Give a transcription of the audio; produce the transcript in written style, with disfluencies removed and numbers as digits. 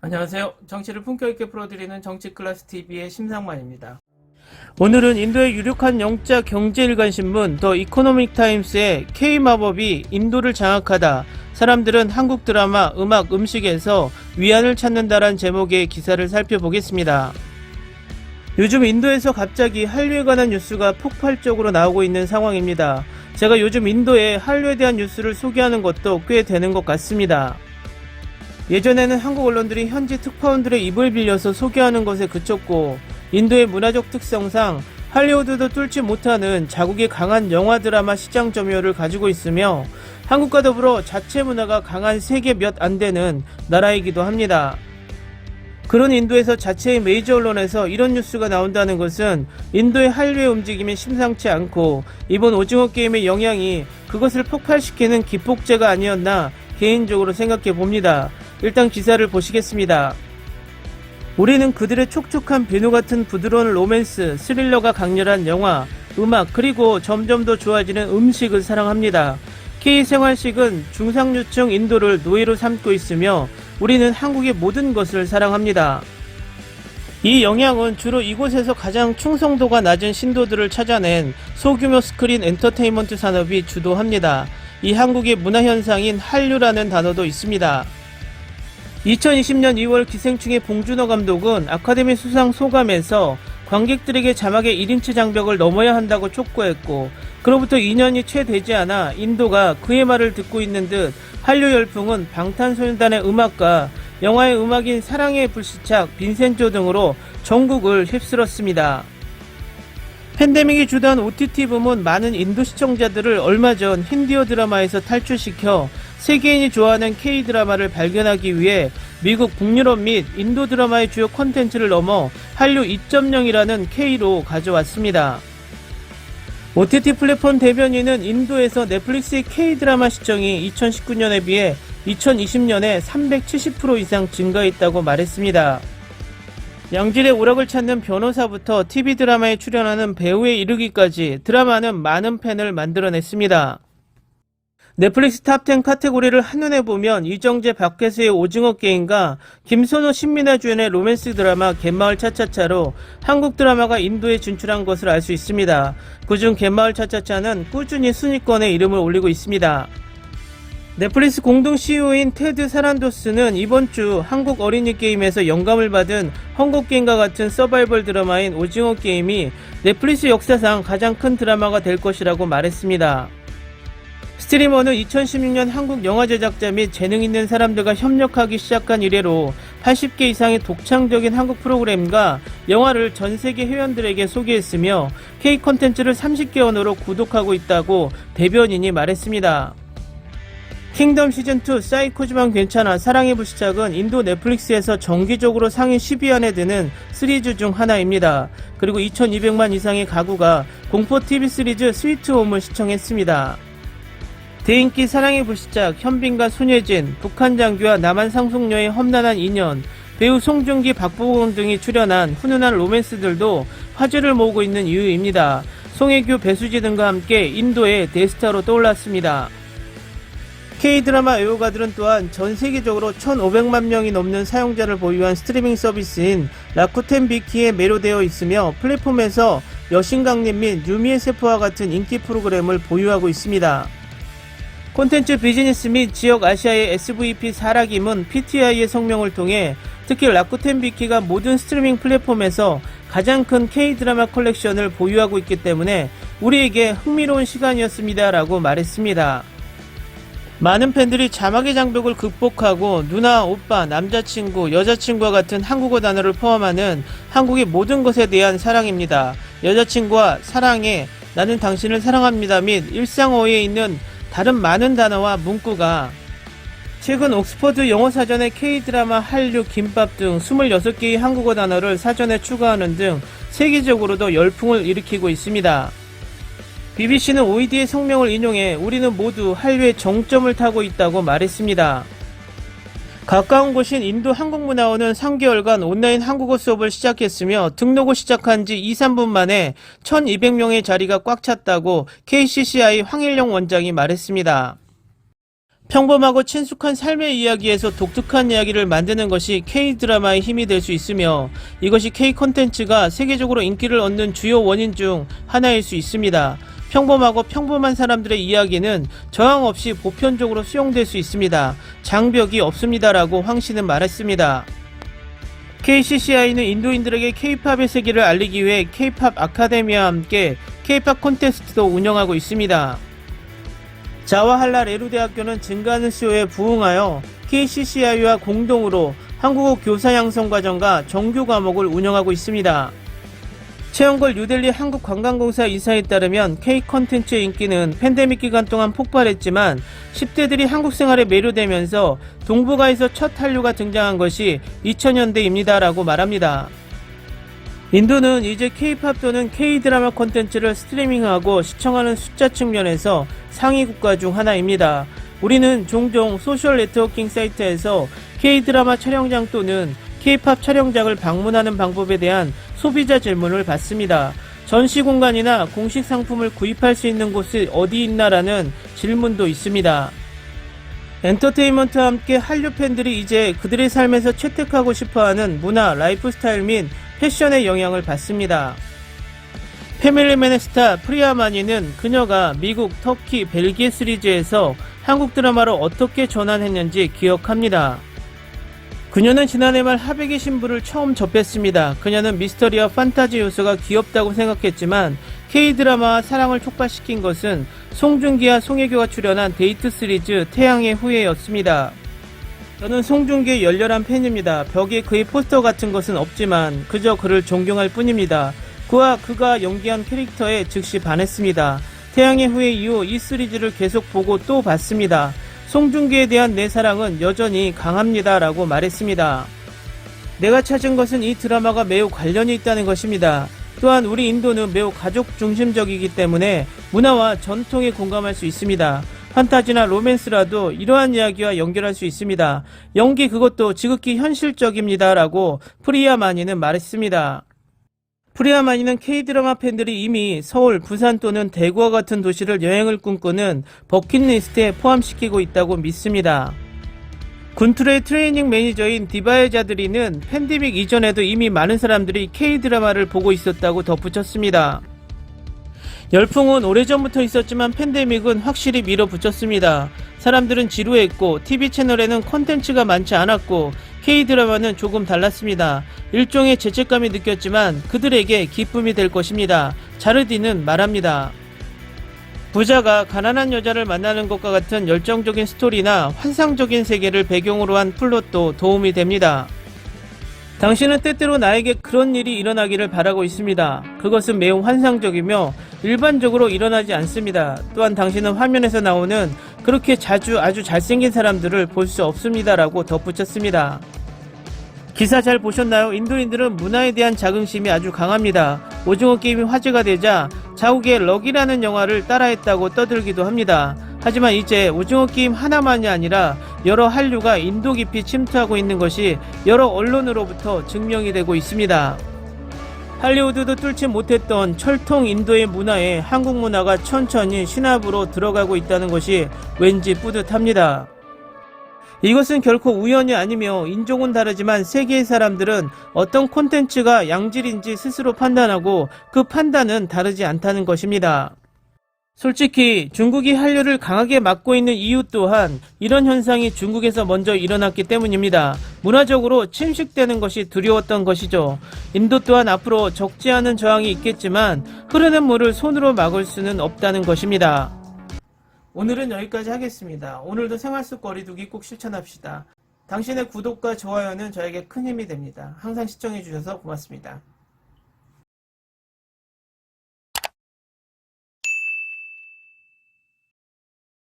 안녕하세요. 정치를 품격 있게 풀어드리는 정치클래스TV의 심상만입니다. 오늘은 인도의 유력한 영자 경제일간 신문 더 이코노믹 타임스의 K마법이 인도를 장악하다. 사람들은 한국 드라마, 음악, 음식에서 위안을 찾는다란 제목의 기사를 살펴보겠습니다. 요즘 인도에서 갑자기 한류에 관한 뉴스가 폭발적으로 나오고 있는 상황입니다. 제가 요즘 인도의 한류에 대한 뉴스를 소개하는 것도 꽤 되는 것 같습니다. 예전에는 한국 언론들이 현지 특파원들의 입을 빌려서 소개하는 것에 그쳤고, 인도의 문화적 특성상 할리우드도 뚫지 못하는 자국의 강한 영화 드라마 시장 점유율을 가지고 있으며 한국과 더불어 자체 문화가 강한 세계 몇 안 되는 나라이기도 합니다. 그런 인도에서 자체의 메이저 언론에서 이런 뉴스가 나온다는 것은 인도의 한류의 움직임이 심상치 않고 이번 오징어 게임의 영향이 그것을 폭발시키는 기폭제가 아니었나 개인적으로 생각해 봅니다. 일단 기사를 보시겠습니다. 우리는 그들의 촉촉한 비누 같은 부드러운 로맨스, 스릴러가 강렬한 영화, 음악, 그리고 점점 더 좋아지는 음식을 사랑합니다. K생활식은 중상류층 인도를 노예로 삼고 있으며 우리는 한국의 모든 것을 사랑합니다. 이 영향은 주로 이곳에서 가장 충성도가 낮은 신도들을 찾아낸 소규모 스크린 엔터테인먼트 산업이 주도합니다. 이 한국의 문화현상인 한류라는 단어도 있습니다. 2020년 2월 기생충의 봉준호 감독은 아카데미 수상 소감에서 관객들에게 자막의 1인치 장벽을 넘어야 한다고 촉구했고, 그로부터 2년이 채 되지 않아 인도가 그의 말을 듣고 있는 듯 한류 열풍은 방탄소년단의 음악과 영화의 음악인 사랑의 불시착, 빈센조 등으로 전국을 휩쓸었습니다. 팬데믹이 주도한 OTT 부문 많은 인도 시청자들을 얼마 전 힌디어 드라마에서 탈출시켜 세계인이 좋아하는 K-드라마를 발견하기 위해 미국, 북유럽 및 인도 드라마의 주요 콘텐츠를 넘어 한류 2.0이라는 K로 가져왔습니다. OTT 플랫폼 대변인은 인도에서 넷플릭스의 K-드라마 시청이 2019년에 비해 2020년에 370% 이상 증가했다고 말했습니다. 양질의 오락을 찾는 변호사부터 TV 드라마에 출연하는 배우에 이르기까지 드라마는 많은 팬을 만들어냈습니다. 넷플릭스 탑10 카테고리를 한눈에 보면 이정재 박혜수의 오징어 게임과 김선호 신민아 주연의 로맨스 드라마 갯마을 차차차로 한국 드라마가 인도에 진출한 것을 알 수 있습니다. 그중 갯마을 차차차는 꾸준히 순위권에 이름을 올리고 있습니다. 넷플릭스 공동 CEO인 테드 사란도스는 이번 주 한국 어린이 게임에서 영감을 받은 헝거게임과 같은 서바이벌 드라마인 오징어 게임이 넷플릭스 역사상 가장 큰 드라마가 될 것이라고 말했습니다. 스트리머는 2016년 한국 영화 제작자 및 재능 있는 사람들과 협력하기 시작한 이래로 80개 이상의 독창적인 한국 프로그램과 영화를 전 세계 회원들에게 소개했으며 K 콘텐츠를 30개 언어로 구독하고 있다고 대변인이 말했습니다. 킹덤 시즌2 사이코지만 괜찮아 사랑의 불시착은 인도 넷플릭스에서 정기적으로 상위 10위 안에 드는 시리즈 중 하나입니다. 그리고 2200만 이상의 가구가 공포 TV 시리즈 스위트홈을 시청했습니다. 대인기 사랑의 불시착, 현빈과 손예진, 북한 장교와 남한 상속녀의 험난한 인연, 배우 송중기, 박보검 등이 출연한 훈훈한 로맨스들도 화제를 모으고 있는 이유입니다. 송혜교, 배수지 등과 함께 인도의 대스타로 떠올랐습니다. K-드라마 애호가들은 또한 전 세계적으로 1,500만 명이 넘는 사용자를 보유한 스트리밍 서비스인 라쿠텐 비키에 매료되어 있으며 플랫폼에서 여신강림 및 유미의 세포와 같은 인기 프로그램을 보유하고 있습니다. 콘텐츠 비즈니스 및 지역 아시아의 SVP 사라김은 PTI의 성명을 통해 특히 라쿠텐 비키가 모든 스트리밍 플랫폼에서 가장 큰 K-드라마 컬렉션을 보유하고 있기 때문에 우리에게 흥미로운 시간이었습니다 라고 말했습니다. 많은 팬들이 자막의 장벽을 극복하고 누나, 오빠, 남자친구, 여자친구와 같은 한국어 단어를 포함하는 한국의 모든 것에 대한 사랑입니다. 여자친구와 사랑해, 나는 당신을 사랑합니다 및 일상어휘에 있는 다른 많은 단어와 문구가 최근 옥스퍼드 영어사전에 K-드라마, 한류, 김밥 등 26개의 한국어 단어를 사전에 추가하는 등 세계적으로도 열풍을 일으키고 있습니다. BBC는 OED의 성명을 인용해 우리는 모두 한류의 정점을 타고 있다고 말했습니다. 가까운 곳인 인도 한국문화원은 3개월간 온라인 한국어 수업을 시작했으며 등록을 시작한 지 2-3분 만에 1200명의 자리가 꽉 찼다고 KCCI 황일영 원장이 말했습니다. 평범하고 친숙한 삶의 이야기에서 독특한 이야기를 만드는 것이 K-드라마의 힘이 될 수 있으며 이것이 K-콘텐츠가 세계적으로 인기를 얻는 주요 원인 중 하나일 수 있습니다. 평범하고 평범한 사람들의 이야기는 저항 없이 보편적으로 수용될 수 있습니다. 장벽이 없습니다라고 황 씨는 말했습니다. KCCI는 인도인들에게 K-팝의 세계를 알리기 위해 K-팝 아카데미와 함께 K-팝 콘테스트도 운영하고 있습니다. 자와할랄 네루대학교는 증가하는 수요에 부응하여 KCCI와 공동으로 한국어 교사 양성 과정과 정규 과목을 운영하고 있습니다. 최영걸 뉴델리 한국관광공사 이사에 따르면 K-콘텐츠의 인기는 팬데믹 기간 동안 폭발했지만 10대들이 한국 생활에 매료되면서 동북아에서 첫 한류가 등장한 것이 2000년대입니다 라고 말합니다. 인도는 이제 K-팝 또는 K-드라마 콘텐츠를 스트리밍하고 시청하는 숫자 측면에서 상위 국가 중 하나입니다. 우리는 종종 소셜 네트워킹 사이트에서 K-드라마 촬영장 또는 K-팝 촬영장을 방문하는 방법에 대한 소비자 질문을 받습니다. 전시 공간이나 공식 상품을 구입할 수 있는 곳이 어디 있나라는 질문도 있습니다. 엔터테인먼트와 함께 한류 팬들이 이제 그들의 삶에서 채택하고 싶어하는 문화, 라이프 스타일 및 패션의 영향을 받습니다. 패밀리맨의 스타 프리아 마니는 그녀가 미국, 터키, 벨기에 시리즈에서 한국 드라마로 어떻게 전환했는지 기억합니다. 그녀는 지난해 말 하백의 신부를 처음 접했습니다. 그녀는 미스터리와 판타지 요소가 귀엽다고 생각했지만 K-드라마와 사랑을 촉발시킨 것은 송중기와 송혜교가 출연한 데이트 시리즈 태양의 후예였습니다. 저는 송중기의 열렬한 팬입니다. 벽에 그의 포스터 같은 것은 없지만 그저 그를 존경할 뿐입니다. 그와 그가 연기한 캐릭터에 즉시 반했습니다. 태양의 후예 이후 이 시리즈를 계속 보고 또 봤습니다. 송중기에 대한 내 사랑은 여전히 강합니다 라고 말했습니다. 내가 찾은 것은 이 드라마가 매우 관련이 있다는 것입니다. 또한 우리 인도는 매우 가족 중심적이기 때문에 문화와 전통에 공감할 수 있습니다. 판타지나 로맨스라도 이러한 이야기와 연결할 수 있습니다. 연기 그것도 지극히 현실적입니다 라고 프리아 마니는 말했습니다. 프리아 마니는 K-드라마 팬들이 이미 서울, 부산 또는 대구와 같은 도시를 여행을 꿈꾸는 버킷리스트에 포함시키고 있다고 믿습니다. 군투레의 트레이닝 매니저인 디바의 자드리는 팬데믹 이전에도 이미 많은 사람들이 K-드라마를 보고 있었다고 덧붙였습니다. 열풍은 오래전부터 있었지만 팬데믹은 확실히 밀어붙였습니다. 사람들은 지루했고 TV 채널에는 콘텐츠가 많지 않았고 K-드라마는 조금 달랐습니다. 일종의 죄책감이 느꼈지만 그들에게 기쁨이 될 것입니다. 자르디는 말합니다. 부자가 가난한 여자를 만나는 것과 같은 열정적인 스토리나 환상적인 세계를 배경으로 한 플롯도 도움이 됩니다. 당신은 때때로 나에게 그런 일이 일어나기를 바라고 있습니다. 그것은 매우 환상적이며 일반적으로 일어나지 않습니다. 또한 당신은 화면에서 나오는 그렇게 자주 아주 잘생긴 사람들을 볼 수 없습니다 라고 덧붙였습니다. 기사 잘 보셨나요? 인도인들은 문화에 대한 자긍심이 아주 강합니다. 오징어 게임이 화제가 되자 자욱의 럭이라는 영화를 따라했다고 떠들기도 합니다. 하지만 이제 오징어 게임 하나만이 아니라 여러 한류가 인도 깊이 침투하고 있는 것이 여러 언론으로부터 증명이 되고 있습니다. 할리우드도 뚫지 못했던 철통 인도의 문화에 한국 문화가 천천히 신압으로 들어가고 있다는 것이 왠지 뿌듯합니다. 이것은 결코 우연이 아니며 인종은 다르지만 세계의 사람들은 어떤 콘텐츠가 양질인지 스스로 판단하고 그 판단은 다르지 않다는 것입니다. 솔직히 중국이 한류를 강하게 막고 있는 이유 또한 이런 현상이 중국에서 먼저 일어났기 때문입니다. 문화적으로 침식되는 것이 두려웠던 것이죠. 인도 또한 앞으로 적지 않은 저항이 있겠지만 흐르는 물을 손으로 막을 수는 없다는 것입니다. 오늘은 여기까지 하겠습니다. 오늘도 생활 속 거리두기 꼭 실천합시다. 당신의 구독과 좋아요는 저에게 큰 힘이 됩니다. 항상 시청해주셔서 고맙습니다.